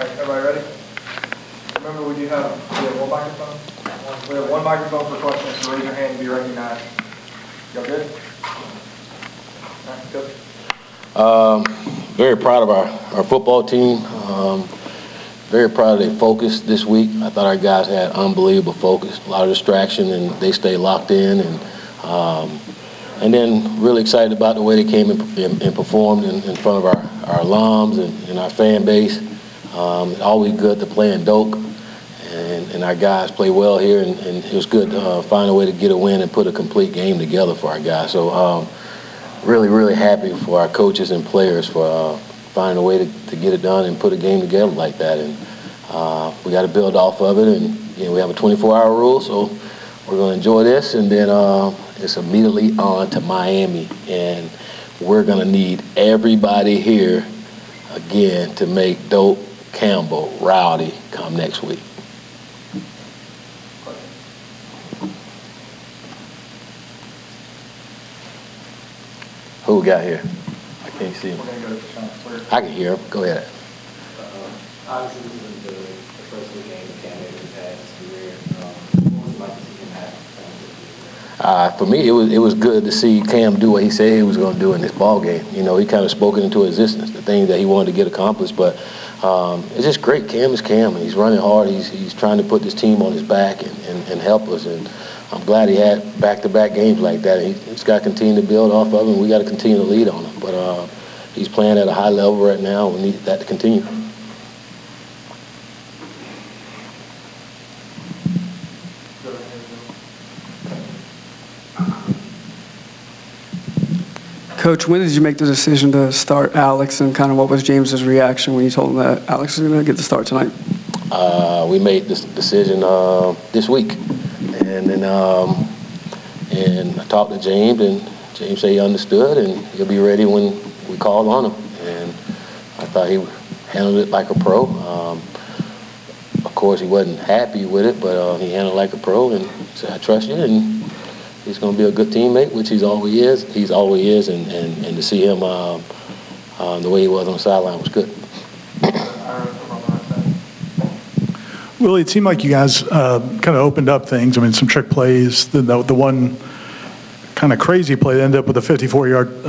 right, everybody ready? Remember, we have one microphone. We have one microphone for questions, so raise your hand and be recognized. Y'all good? All right, good. Very proud of our football team. Very proud of their focus this week. I thought our guys had unbelievable focus, a lot of distraction, and they stayed locked in. And then really excited about the way they came and performed in front of our alums and our fan base. Always good to play in Doak, and our guys play well here, and it was good to find a way to get a win and put a complete game together for our guys. So really, really happy for our coaches and players for finding a way to get it done and put a game together like that. And we got to build off of it, and we have a 24-hour rule, so we're going to enjoy this, and then it's immediately on to Miami, and we're going to need everybody here again to make Doak Campbell rowdy come next week. Who we got here? I can't see him. We're going to go to Sean. I can hear him. Go ahead. Obviously, this is the first good game Cam Akers had in his career. What was it like to see him have? For me, it was good to see Cam do what he said he was going to do in this ball game. He kind of spoke it into existence, the things that he wanted to get accomplished. But it's just great. Cam is Cam, and he's running hard. He's trying to put this team on his back and help us. And I'm glad he had back-to-back games like that. He's got to continue to build off of him. We got to continue to lead on him. But he's playing at a high level right now. We need that to continue. Coach, when did you make the decision to start Alex, and kind of what was James's reaction when you told him that Alex was going to get the start tonight? We made this decision this week, and then and I talked to James, and James said he understood, and he'll be ready when we call on him. And I thought he handled it like a pro. Of course, he wasn't happy with it, but he handled it like a pro, and said, "I trust you." And he's going to be a good teammate, which he always is, and to see him the way he was on the sideline was good. Willie, it seemed like you guys kind of opened up things. I mean, some trick plays. The one kind of crazy play that ended up with a 54-yard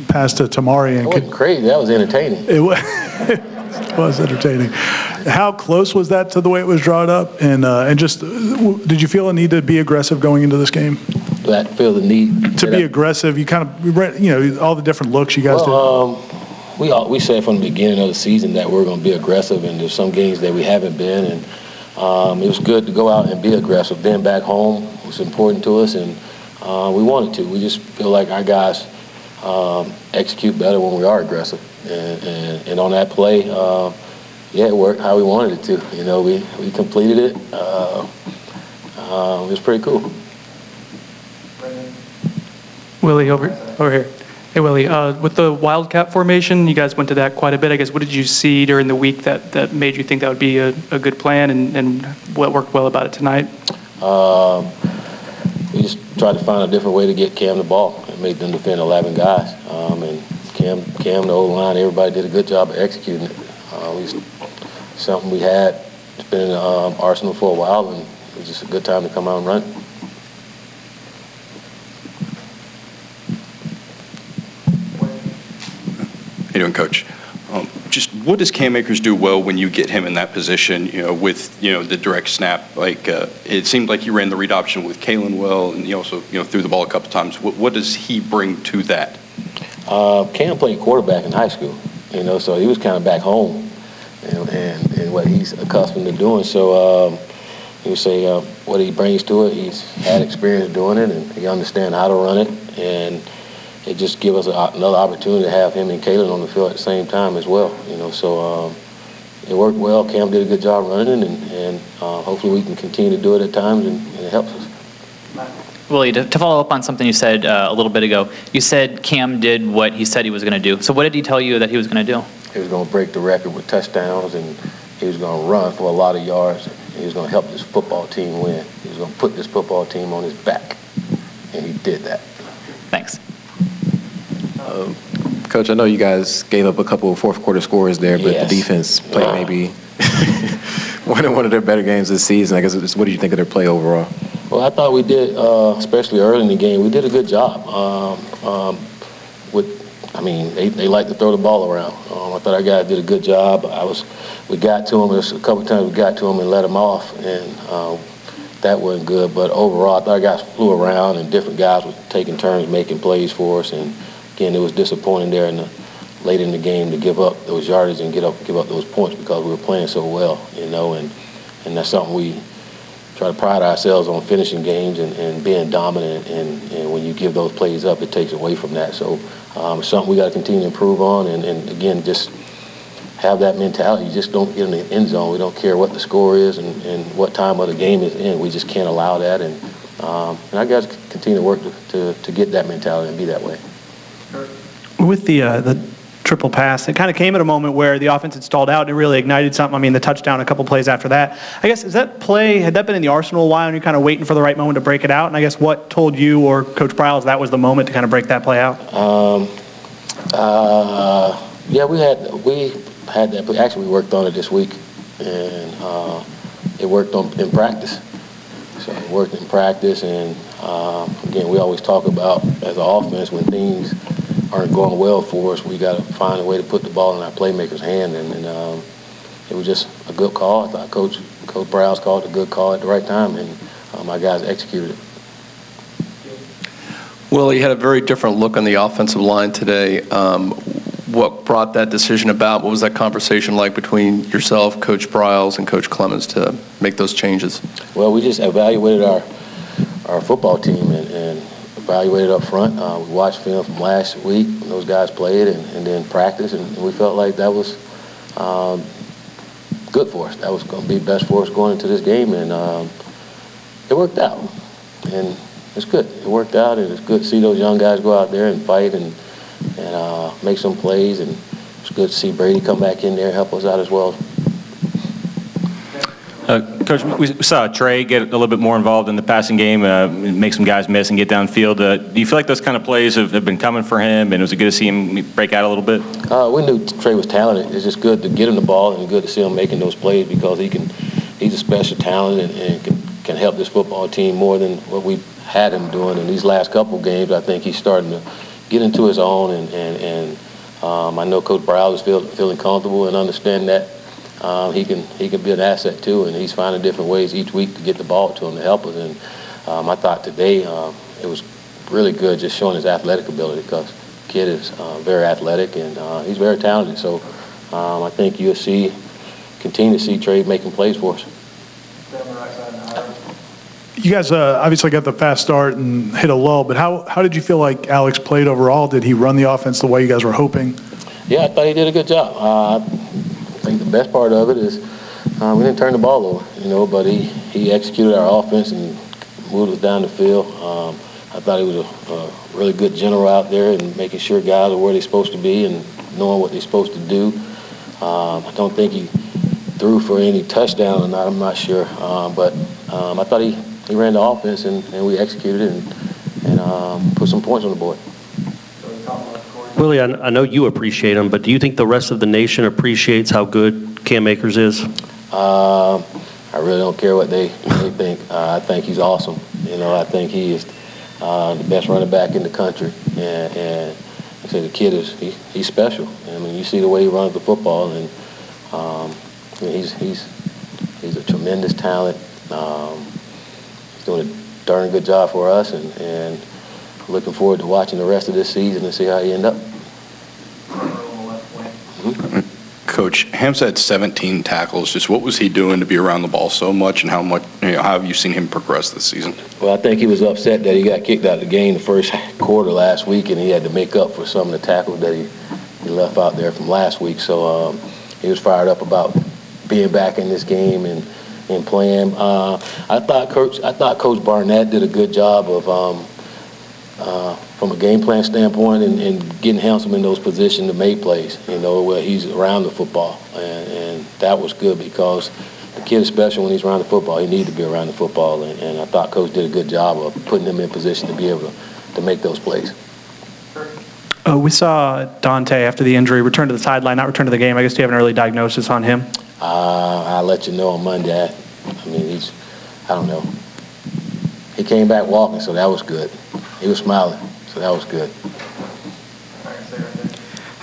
pass to Tamari. It wasn't crazy. That was entertaining. It was, it was entertaining. How close was that to the way it was drawn up? And just, did you feel a need to be aggressive going into this game? I feel the need to be aggressive. You kind of, all the different looks you guys did. We said from the beginning of the season that we're going to be aggressive, and there's some games that we haven't been, and it was good to go out and be aggressive. Being back home was important to us, and we wanted to. We just feel like our guys execute better when we are aggressive, and on that play, it worked how we wanted it to. We completed it. It was pretty cool. Willie, over here. Hey, Willie, with the Wildcat formation, you guys went to that quite a bit. I guess, what did you see during the week that made you think that would be a good plan, and what worked well about it tonight? We just tried to find a different way to get Cam the ball and make them defend 11 guys. And Cam, the O-line, everybody did a good job of executing it. Something we had. It's been in the arsenal for a while, and it was just a good time to come out and run. How you doing, Coach? Just what does Cam Akers do well when you get him in that position, with, the direct snap? Like, it seemed like you ran the read option with Kalen well, and you also, threw the ball a couple times. What does he bring to that? Cam played quarterback in high school, so he was kind of back home and what he's accustomed to doing. So you say what he brings to it, he's had experience doing it, and he understands how to run it, and it just gives us another opportunity to have him and Kalen on the field at the same time as well. So it worked well. Cam did a good job running, and hopefully we can continue to do it at times, and it helps us. Willie, to follow up on something you said a little bit ago, you said Cam did what he said he was going to do. So what did he tell you that he was going to do? He was going to break the record with touchdowns, and he was going to run for a lot of yards. He was going to help this football team win. He was going to put this football team on his back, and he did that. Thanks. Coach, I know you guys gave up a couple of fourth-quarter scores there, but the defense played maybe one of their better games this season. I guess, what do you think of their play overall? Well, I thought we did, especially early in the game, we did a good job. They like to throw the ball around. I thought our guys did a good job. We got to them. There's a couple times we got to them and let them off, and that wasn't good. But overall, I thought our guys flew around, and different guys were taking turns making plays for us. And again, it was disappointing there late in the game to give up those yardage and give up those points because we were playing so well, and that's something we try to pride ourselves on, finishing games and being dominant, and when you give those plays up, it takes away from that. So it's something we got to continue to improve on, and again, just have that mentality. You just don't get in the end zone. We don't care what the score is and what time of the game is in. We just can't allow that, and our guys continue to work to get that mentality and be that way. With the triple pass, it kind of came at a moment where the offense had stalled out and it really ignited something. I mean, the touchdown a couple plays after that. I guess, had that been in the arsenal a while and you're kind of waiting for the right moment to break it out? And I guess what told you or Coach Briles that was the moment to kind of break that play out? Yeah, we had that play. Actually, we worked on it this week, and it worked in practice. So it worked in practice, and again, we always talk about as an offense when things aren't going well for us, we got to find a way to put the ball in our playmakers' hand, and it was just a good call. I thought Coach Briles called a good call at the right time, and my guys executed it. Willie, you had a very different look on the offensive line today. What brought that decision about? What was that conversation like between yourself, Coach Briles, and Coach Clemens to make those changes? Well, we just evaluated our football team and evaluated up front. We watched film from last week when those guys played and then practice, and we felt like that was good for us. That was going to be best for us going into this game, and it worked out. And it's good. It worked out, and it's good to see those young guys go out there and fight and make some plays, and it's good to see Brady come back in there and help us out as well. Coach, we saw Trey get a little bit more involved in the passing game, make some guys miss and get downfield. Do you feel like those kind of plays have been coming for him, and was it good to see him break out a little bit? We knew Trey was talented. It's just good to get him the ball and good to see him making those plays because he's a special talent and can help this football team more than what we had him doing. In these last couple of games, I think he's starting to get into his own, and I know Coach Briles is feeling comfortable and understand that he can be an asset too, and he's finding different ways each week to get the ball to him to help us. And I thought today it was really good just showing his athletic ability because the kid is very athletic and he's very talented. So I think you'll continue to see Trey making plays for us. You guys obviously got the fast start and hit a lull, but how did you feel like Alex played overall? Did he run the offense the way you guys were hoping? Yeah, I thought he did a good job. I think the best part of it is we didn't turn the ball over, but he executed our offense and moved us down the field. I thought he was a really good general out there and making sure guys are where they're supposed to be and knowing what they're supposed to do. I don't think he threw for any touchdown or not, I'm not sure. But I thought he ran the offense and we executed it and put some points on the board. Willie, I know you appreciate him, but do you think the rest of the nation appreciates how good Cam Akers is? I really don't care what they think. I think he's awesome. I think he is the best running back in the country. And I say the kid he's special. I mean, you see the way he runs the football, and he's a tremendous talent. He's doing a darn good job for us, and looking forward to watching the rest of this season and see how he ends up. Coach, Hamza had 17 tackles. Just what was he doing to be around the ball so much, and how have you seen him progress this season? Well, I think he was upset that he got kicked out of the game the first quarter last week, and he had to make up for some of the tackles that he left out there from last week. So he was fired up about being back in this game and playing. I thought Coach Barnett did a good job of from a game plan standpoint and getting Handsome in those positions to make plays, where he's around the football. And that was good because the kid is special when he's around the football. He needs to be around the football. And I thought Coach did a good job of putting him in position to be able to make those plays. We saw Dante after the injury return to the sideline, not return to the game. I guess do you have an early diagnosis on him? I'll let you know on Monday. I mean, I don't know. He came back walking, so that was good. He was smiling, so that was good.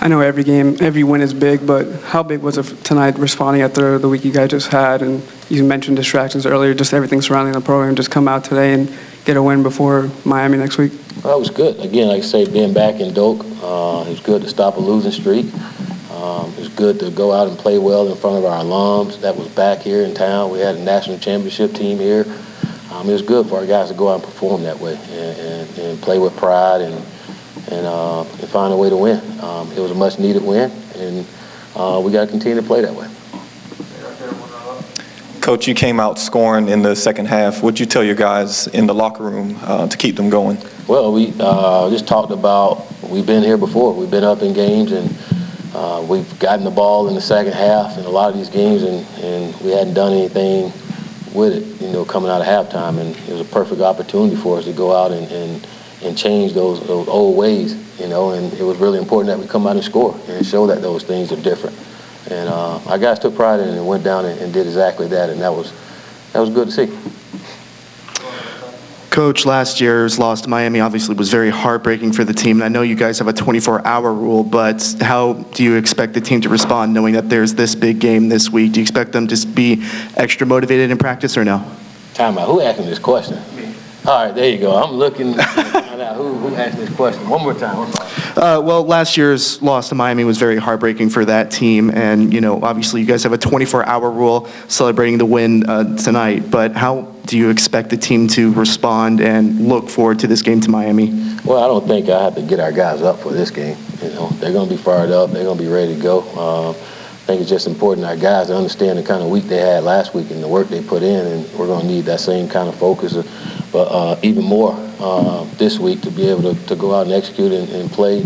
I know every game, every win is big, but how big was it tonight responding after the week you guys just had? And you mentioned distractions earlier, just everything surrounding the program. Just come out today and get a win before Miami next week? Well, it was good. Again, like I say, being back in Doak, it was good to stop a losing streak. It was good to go out and play well in front of our alums that was back here in town. We had a national championship team here. It was good for our guys to go out and perform that way and play with pride and find a way to win. It was a much-needed win, and we got to continue to play that way. Coach, you came out scoring in the second half. What'd you tell your guys in the locker room to keep them going? Well, we just talked about we've been here before. We've been up in games, and we've gotten the ball in the second half in a lot of these games, and we hadn't done anything with it, coming out of halftime. And it was a perfect opportunity for us to go out and change those old ways, and it was really important that we come out and score and show that those things are different. And our guys took pride in it and went down and did exactly that, and that was good to see. Coach, last year's loss to Miami obviously was very heartbreaking for the team, and I know you guys have a 24-hour rule, but how do you expect the team to respond knowing that there's this big game this week? Do you expect them to be extra motivated in practice or no? Time out. Who asked me this question? All right, there you go. I'm looking to find out who asked this question. One more time. I'm sorry. Well, last year's loss to Miami was very heartbreaking for that team, and obviously you guys have a 24-hour rule celebrating the win tonight. But how do you expect the team to respond and look forward to this game to Miami? Well, I don't think I have to get our guys up for this game. They're going to be fired up. They're going to be ready to go. I think it's just important our guys to understand the kind of week they had last week and the work they put in, and we're going to need that same kind of focus, but even more this week to be able to go out and execute and play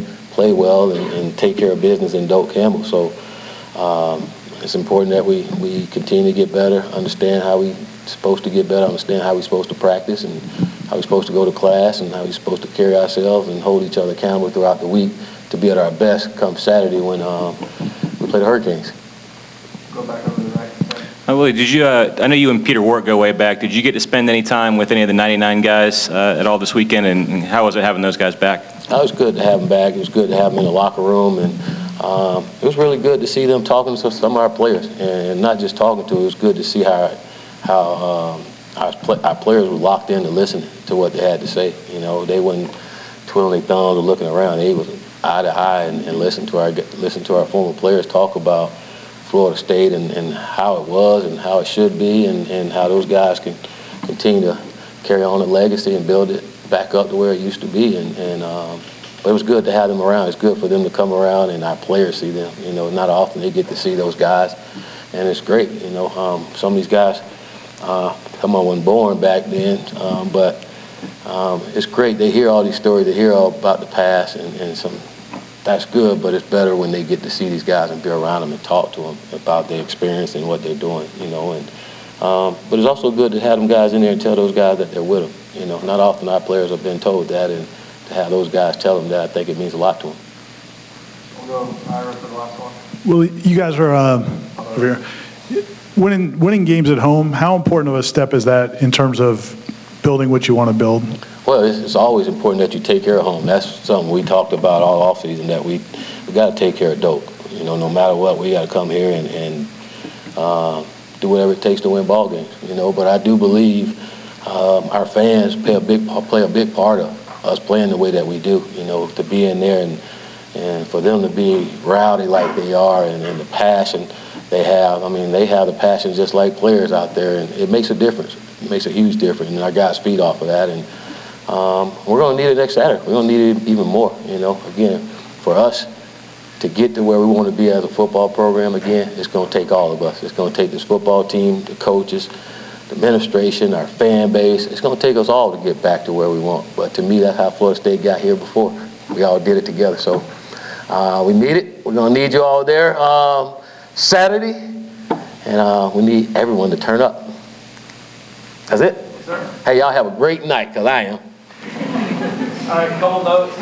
well and take care of business in Doak Campbell. So it's important that we continue to get better, understand how we're supposed to get better, understand how we're supposed to practice and how we're supposed to go to class and how we're supposed to carry ourselves and hold each other accountable throughout the week to be at our best come Saturday when we play the Hurricanes. Go back over to the right. Willie, did you? I know you and Peter Wart go way back. Did you get to spend any time with any of the 99 guys at all this weekend, and how was it having those guys back? It was good to have them back. It was good to have them in the locker room, and it was really good to see them talking to some of our players, and not just talking to them. It was good to see how our players were locked in to listen to what they had to say. They wasn't twiddling their thumbs or looking around. They was eye to eye and listen to our former players talk about Florida State and how it was and how it should be and how those guys can continue to carry on the legacy and build it back up to where it used to be. But it was good to have them around. It's good for them to come around and our players see them. Not often they get to see those guys, and it's great. Some of these guys, some of them weren't born back then, but it's great. They hear all these stories. They hear all about the past and some. That's good, but it's better when they get to see these guys and be around them and talk to them about their experience and what they're doing, but it's also good to have them guys in there and tell those guys that they're with them. Not often our players have been told that, and to have those guys tell them that, I think it means a lot to them. We'll go Ira for the last one. Well, you guys are over here. Winning games at home, how important of a step is that in terms of building what you want to build? Well, it's always important that you take care of home. That's something we talked about all offseason, that we got to take care of Doak. No matter what, we got to come here and do whatever it takes to win ball games. But I do believe our fans play a big part of us playing the way that we do. To be in there and for them to be rowdy like they are and the passion they have. I mean, they have the passion just like players out there, and it makes a difference. It makes a huge difference, and our guys feed off of that. And we're going to need it next Saturday. We're going to need it even more. Again, for us to get to where we want to be as a football program again, it's going to take all of us. It's going to take this football team, the coaches, the administration, our fan base. It's going to take us all to get back to where we want. But to me, that's how Florida State got here before. We all did it together. So we need it. We're going to need you all there Saturday, and we need everyone to turn up. That's it. Yes, sir. Hey, y'all have a great night, because I am. All right, couple notes.